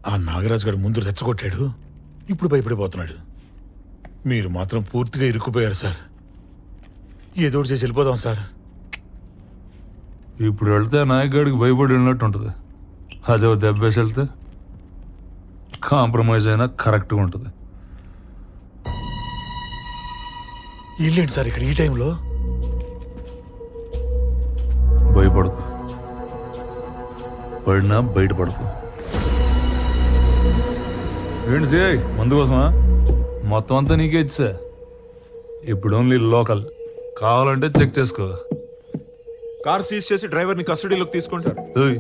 ఆ నాగరాజు గారు ముందు రెచ్చగొట్టాడు, ఇప్పుడు భయపడిపోతున్నాడు. మీరు మాత్రం పూర్తిగా ఇరుక్కుపోయారు సార్. ఏదో ఒకటి చేసి వెళ్ళిపోదాం సార్. ఇప్పుడు వెళ్తే నాయకుడికి భయపడి వెళ్ళినట్టు ఉంటుంది. అదే దెబ్బేసి వెళ్తే కాంప్రమైజ్ అయినా కరెక్ట్గా ఉంటుంది. ఇల్లేంటి సార్ ఇక్కడ ఈ టైంలో? భయపడకు, పడినా బయటపడకు. ఏంటి సే మందు కోసమా? మొత్తం అంతా నీకే ఇచ్చా. ఇప్పుడు ఓన్లీ లోకల్, కావాలంటే చెక్ చేసుకో. కార్ సీజ్ చేసి డ్రైవర్ని కస్టడీలోకి తీసుకుంటారు. ఏయ్,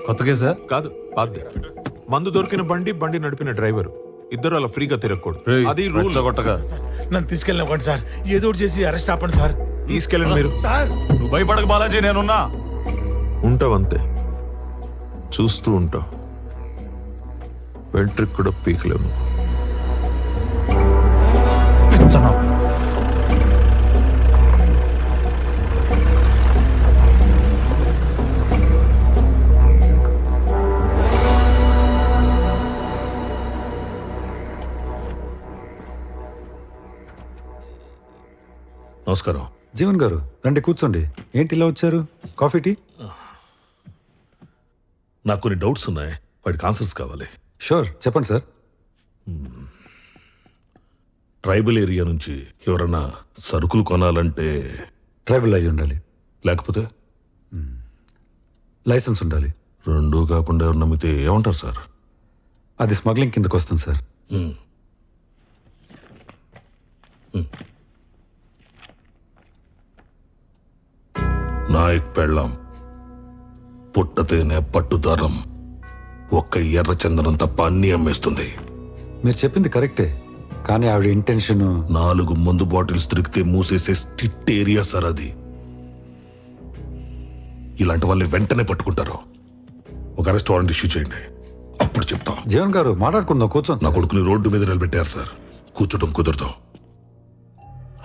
కొత్త కేసా? కాదు, పాతదే. మందు దొరికిన బండి నడిపిన డ్రైవర్ ఇద్దరు అలా ఫ్రీగా తిరగకూడదు. ఏయ్, అది రూల్. రెచ్చగొట్టగా. నన్ను తీసుకెళ్ళినవ్వండి సార్. ఏదో ఒకటి చేసి అరెస్ట్ ఆపండి సార్. తీసుకెళ్ళండి మీరు. సార్ నువ్వు భయపడక బాలాజీ, నేనున్నా. ఉంటావంతే, చూస్తూ ఉంటావు. వెంట్రుకు కూడా పీకలేము. నమస్కారం. జీవన్ గారు రండి, కూర్చోండి. ఏంటి ఇలా వచ్చారు? Coffee, tea? నాకు కొన్ని డౌట్స్ ఉన్నాయి, వాటికి ఆన్సర్స్ కావాలి. షూర్, చెప్పండి సార్. ట్రైబల్ ఏరియా నుంచి ఎవరన్నా సరుకులు కొనాలంటే ట్రైబల్ అయి ఉండాలి, లేకపోతే లైసెన్స్ ఉండాలి. రెండూ కాకుండా ఎవరు నమ్మితే ఏమంటారు సార్? అది స్మగ్లింగ్ కిందకు వస్తుంది సార్. నాయక్ పెళ్ళాం పుట్టతేనే పట్టుదారం ఒక్క ఎర్ర చందనం తప్ప అన్ని అమ్మేస్తుంది. మీరు చెప్పింది కరెక్టే, కానీ ఆవిడ ఇంటెన్షన్. 4 మందు బాటిల్స్ దొరికితే మూసేసే స్ట్రిక్ట్ ఏరియా సార్ అది. ఇలాంటి వాళ్ళని వెంటనే పట్టుకుంటారు. ఒక అరెస్ట్ వారెంట్ ఇష్యూ చేయండి, అప్పుడు చెప్తా. జీవన్ గారు మాట్లాడుకుందాం, కూర్చోండి. నా కొడుకుని రోడ్డు మీద నిలబెట్టారు సార్. కూర్చోటం కుదరదు.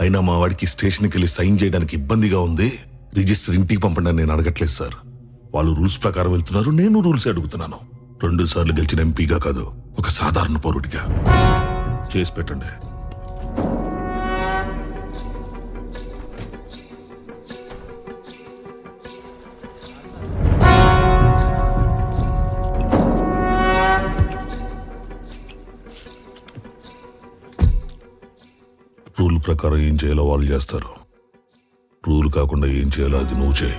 అయినా మా వాడికి స్టేషన్కి వెళ్ళి సైన్ చేయడానికి ఇబ్బందిగా ఉంది. రిజిస్టర్ ఇంటికి పంపండి నేను అడగట్లేదు సార్. వాళ్ళు రూల్స్ ప్రకారం వెళ్తున్నారు, నేను రూల్స్ అడుగుతున్నాను. 2 సార్లు గెలిచిన ఎంపీగా కాదు, ఒక సాధారణ పౌరుడిగా చేసి పెట్టండి. రూల్ ప్రకారం ఏం చేయాలో వాళ్ళు చేస్తారు. రూల్ కాకుండా ఏం చేయాలో అది నువ్వు చేయి.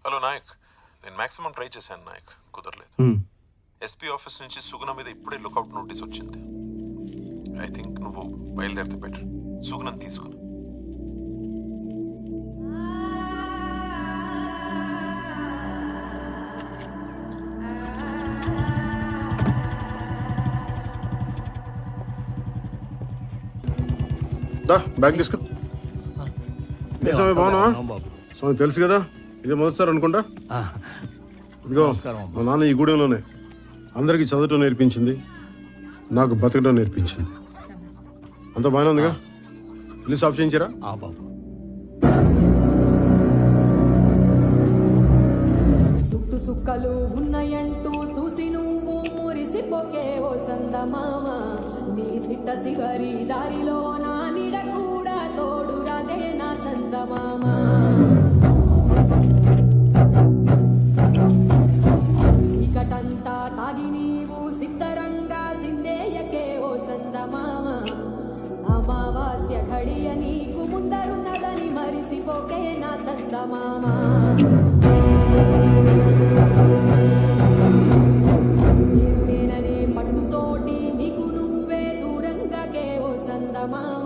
హలో నాయక్, నేను మాక్సిమం ట్రై చేశాను నాయక్, కుదరలేదు. ఎస్పీ ఆఫీస్ నుంచి సుగుణ మీద ఇప్పుడే లుకౌట్ నోటీస్ వచ్చింది. ఐ థింక్ నువ్వు బయలుదేరితే బెటర్. సుగుణని తీసుకుని బ్యాగ్ తీసుకో. స్వామి బాగున్నావా? స్వామి తెలుసు కదా, ఇదే మొదటిసారి అనుకుంటా. ఇదిగో మా నాన్న ఈ గూడెంలోనే అందరికీ చదవటం నేర్పించింది, నాకు బతకడం నేర్పించింది. అంతా బాగానే ఉందిగా? ఇల్లు సాఫ్ చేయించారా? సుట్టు సుక్కలు ఉన్నాయంటూ చూసి నువ్వు మురిసిపోకే ఓ సందమామ. నీ సిట్ట సిగరి దారిలో నా నిడ కూడా తోడు రాదే నా సందమామ. సీకటంతా తాగి నీవు సిద్ధరంగా సిందేయకే ఓ సందమామ. అమావాస్య ఘడియ నీకు ముందరున్నదని మరిసిపోకే నా సందమామ. నేననే పట్టుతోటి నీకు నువ్వే దూరంగాకే ఓ సందమామ.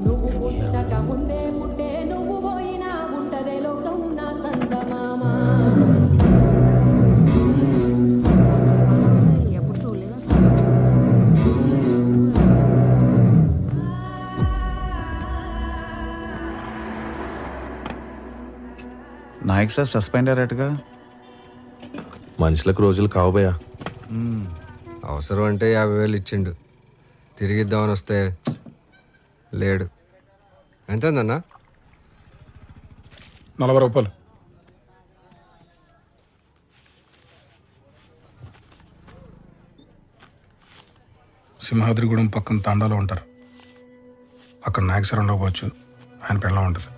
నువ్వు పుట్టక ముందే పుట్టే నువ్వు పోయినా ఉంటదే లోకం నా సందమామ. నాయక్ సార్ సస్పెండ్ అయ్యారటగా. మనుషులకు రోజులు కావబోయా. అవసరం అంటే 50,000 ఇచ్చిండు. తిరిగిద్దామని వస్తే లేడు. ఎంతన్నా? 40 రూపాయలు. సింహాద్రిగూడెం పక్కన తాండాలో ఉంటారు. అక్కడ నాయక్ సార్ ఉండకపోవచ్చు, ఆయన పెళ్ళం ఉంటుంది.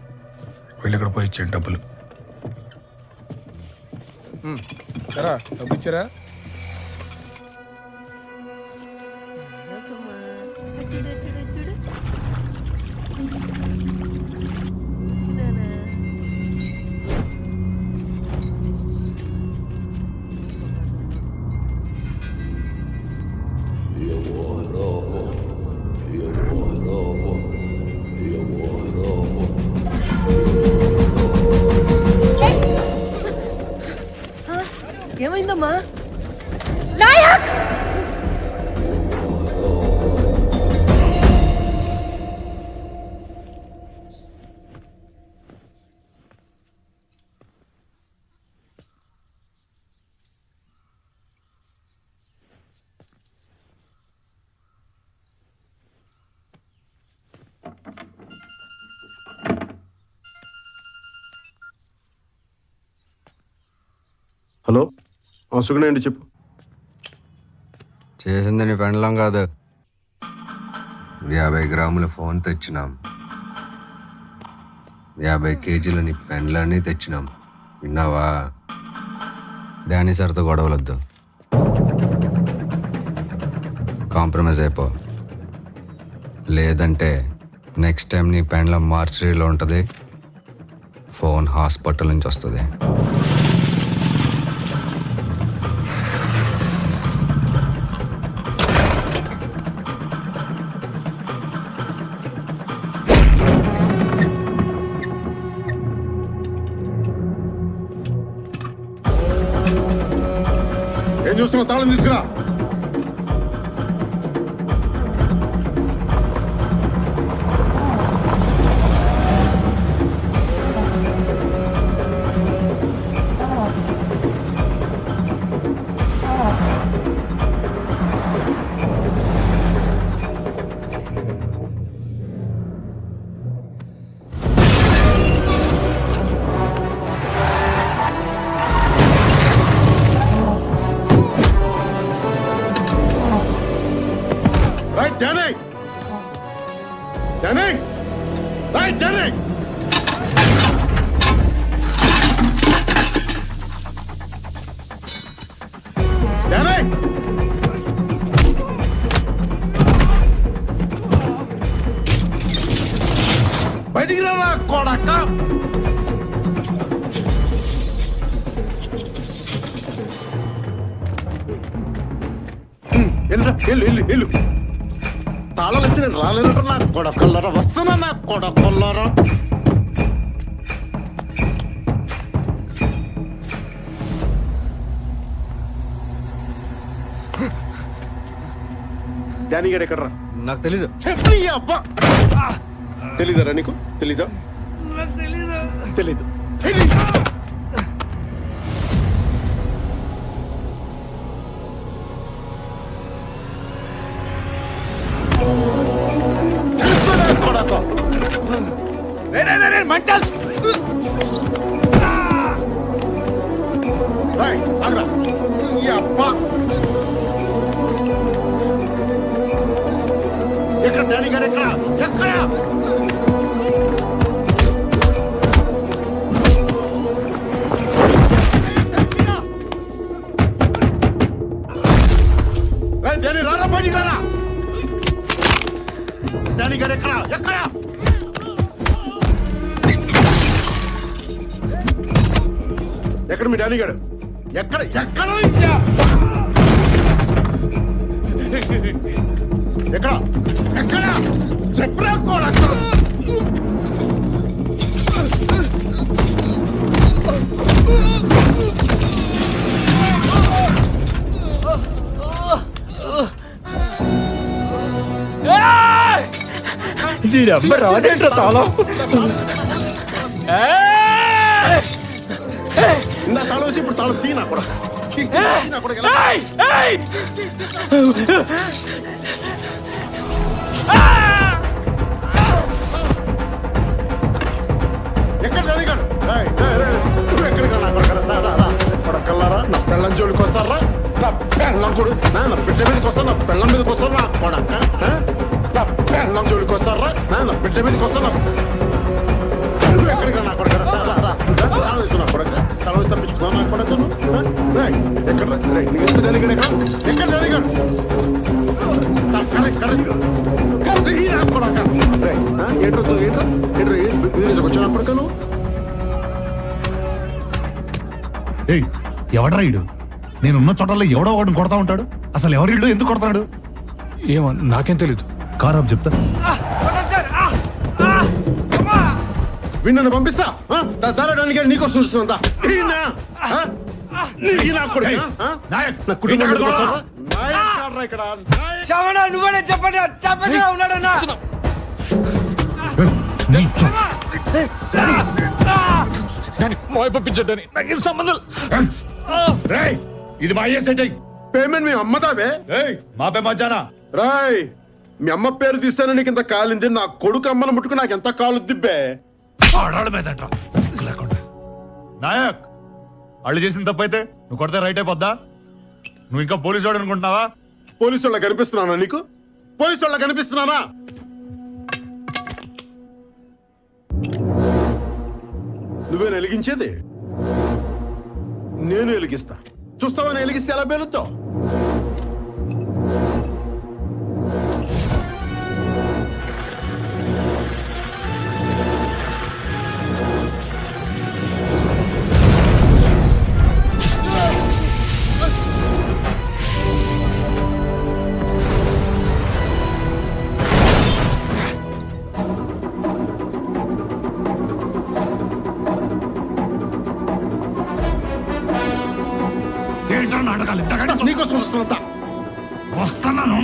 వెళ్ళి ఇక్కడ పోయి ఇచ్చేయండి డబ్బులు. డబ్బు ఇచ్చారా? ఏమైందమ్మా? నాయక్! హలో, సుగుణ అండి, చెప్పు. చేసింది నీ పెండ్లం కాదు. 50 గ్రాముల ఫోన్ తెచ్చినాం. 50 కేజీల నీ పెండ్లాన్ని తెచ్చినాం. విన్నావా? డానీ సార్తో గొడవలొద్దు. కాంప్రమైజ్ అయిపో. లేదంటే నెక్స్ట్ టైం నీ పెండ్లం మార్చరీలో ఉంటుంది, ఫోన్ హాస్పిటల్ నుంచి వస్తుంది. ఏం చూస్తున్నావు? తాళం తీసుకురా. Danny! Danny! Hey, Danny! Danny! బయటికి రా కొడక. వెళ్ళు. తాళాలు వచ్చి నేను రాలేదంట. నా కొడకల్లరా వస్తున్నా. నా కొడకల్లరా డానీ గడ్ ఎక్కడరా? నాకు తెలీదు. అబ్బా, తెలీదరా నీకు? తెలీదా? తెలీదు. ఎక్కడ డానీ గారు? ఎక్కడ? డానీ రారా, బయటికి రారా. డానీ గారు ఎక్కడ? ఎక్కడ మీ డానీ గారు? ఎక్కడ? చెప్పరా కొడక. దీని అమ్మ రాదేంట్రా తాళం? ఇందా తాళం వేసి ఇప్పుడు తాళం తీనా కూడా ఎక్కడ అడిగాడు ఎక్కడికి నా కొడకల్లారా నా పెళ్ళం జోలికి వస్తారా నా పెళ్ళం కూడా నా బిడ్డ మీదకి వస్తా నా పెళ్ళం మీదకి వస్తారా నా కొడక నా పెళ్ళం జోలికి వస్తారా నా బిడ్డ మీదకి వస్తా నువ్వు ఎక్కడికి నా కొడక తాళం వేసు నా కొడక తాళం వేసి తప్పించుకున్నా నా కొడక ఎక్కడ ఎక్కడ అడిగాడు కరెక్ట్ కరెక్ట్ వచ్చిన కొడకను ఎవడరా ఇడు? నేనున్న చోటల్లో ఎవడో ఒకటి కొడతా ఉంటాడు. అసలు ఎవరి ఇల్లు ఎందుకు కొడతాడు? ఏమో నాకేం తెలీదు. కారాబ్ చెప్తా. విన్నను పంపిస్తా దారాడానికి నీకోసం చూస్తున్నా నా కుటుంబం ఇక్కడ నువ్వే చెప్పండి ఉన్నాడన్నా పంపించండి నాకు సంబంధం. ఇది మా సెట్ పేమెంట్ మీ అమ్మదావే మాపే మధ్యాహ్న రాయ్ మీ అమ్మ పేరు తీస్తాను నీకు ఇంత కాలింది నా కొడుకు అమ్మను ముట్టుకు నాకు ఎంత కాలు దిబ్బే నాయక్ వాళ్ళు చేసిన తప్పైతే నువ్వు కొడితే రైట్ అయిపోద్దా? నువ్వు ఇంకా పోలీసు వాడు అనుకుంటున్నావా? పోలీసు వాళ్ళ కనిపిస్తున్నానా నీకు? పోలీసు వాళ్ళ కనిపిస్తున్నానా? నువ్వేనా వెలిగించేది? నేను వెలిగిస్తా. చూస్తావా నేను వెలిగిస్తే ఎలా పేలుతావు? నీకోసం వస్తున్నా వస్తున్నాను.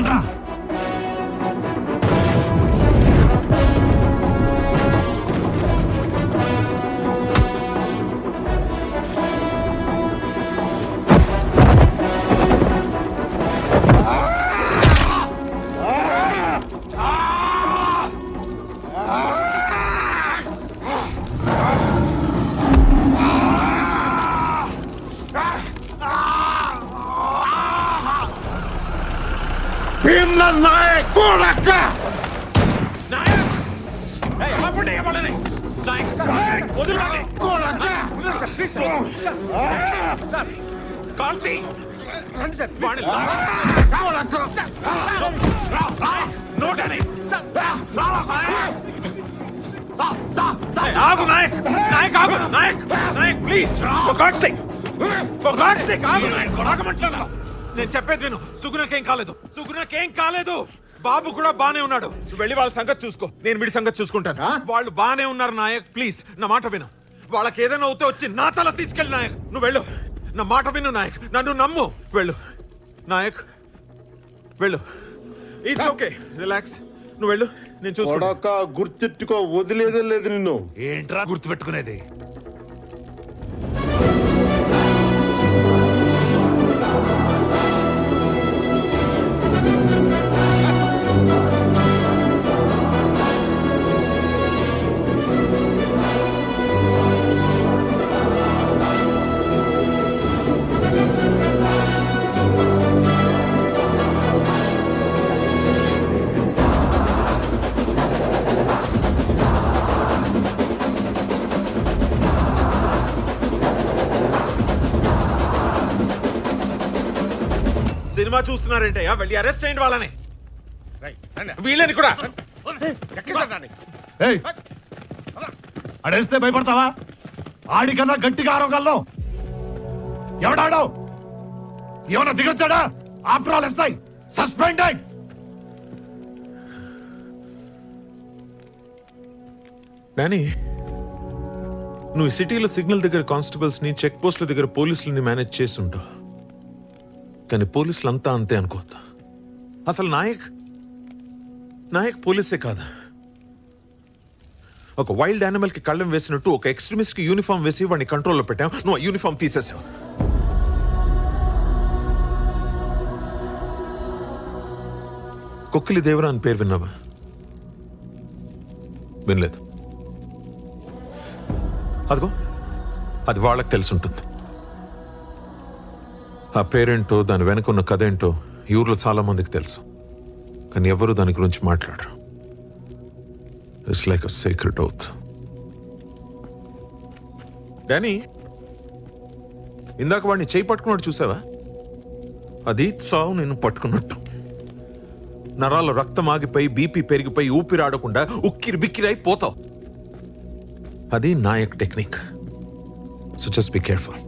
నేను చెప్పేది విను. సుగుణకేం కాలేదు, సుగుణకేం కాలేదు. బాబు కూడా బానే ఉన్నాడు. నువ్వు వెళ్ళి వాళ్ళ సంగతి చూసుకో, నేను వీడి సంగతి చూసుకుంటాను. వాళ్ళు బానే ఉన్నారు నాయక్, ప్లీజ్ నా మాట విను. వాళ్ళకి ఏదైనా అవుతే వచ్చి నా తల తీసుకెళ్ళి నాయక్. నువ్వు వెళ్ళు, నా మాట విను నాయక్, నన్ను నమ్ము. వెళ్ళు నాయక్, వెళ్ళు. It's okay, relax. నువ్వు వెళ్ళు, నేను చూసుకో. గుర్తెట్టుకో, వదిలేదే లేదు నిన్ను. ఏంట్రా గుర్తుపెట్టుకునేది? సినిమా చూస్తున్నారంటే వెళ్ళి అరెస్ట్ అయ్యింది వాళ్ళని, వీళ్ళని కూడా. అడేస్తే భయపడతావా? ఆడికన్నా గట్టిగా ఆరోగ్యాల్లో ఎవడాడో ఏమన్నా దిగొచ్చాడా? After all SI suspended. Danny, నువ్వు సిటీలో సిగ్నల్ దగ్గర కానిస్టేబుల్స్ ని, చెక్ పోస్ట్ల దగ్గర పోలీసులని మేనేజ్ చేస్తుంటావు. కానీ పోలీసులు అంతా అంతే అనుకోవద్దు. అసలు నాయక్ పోలీసే కాదు, ఒక వైల్డ్ యానిమల్ కి కళ్ళం వేసినట్టు ఒక ఎక్స్ట్రీమిస్ట్ కి యూనిఫామ్ వేసి వాడిని కంట్రోల్లో పెట్టాం. నువ్వు ఆ యూనిఫామ్ తీసేసావు. కొక్కిలి దేవరా అని పేరు విన్నావా? వినలేదు. అదిగో అది వాళ్ళకి తెలిసి ఉంటుంది. ఆ పేరేంటో దాని వెనక ఉన్న కథ ఏంటో ఈ ఊర్లో చాలా మందికి తెలుసు, కానీ ఎవరు దాని గురించి మాట్లాడరు. It's like a secret oath. Danny, ఇందాక వాడిని చేయి పట్టుకున్నాడు చూసావా? అది చావు నేను పట్టుకున్నట్టు. నరాల రక్తం ఆగిపోయి బీపీ పెరిగిపోయి ఊపిరాడకుండా ఉక్కిరి బిక్కిరి అయిపోతావు. అది Nayak technique. So just be careful.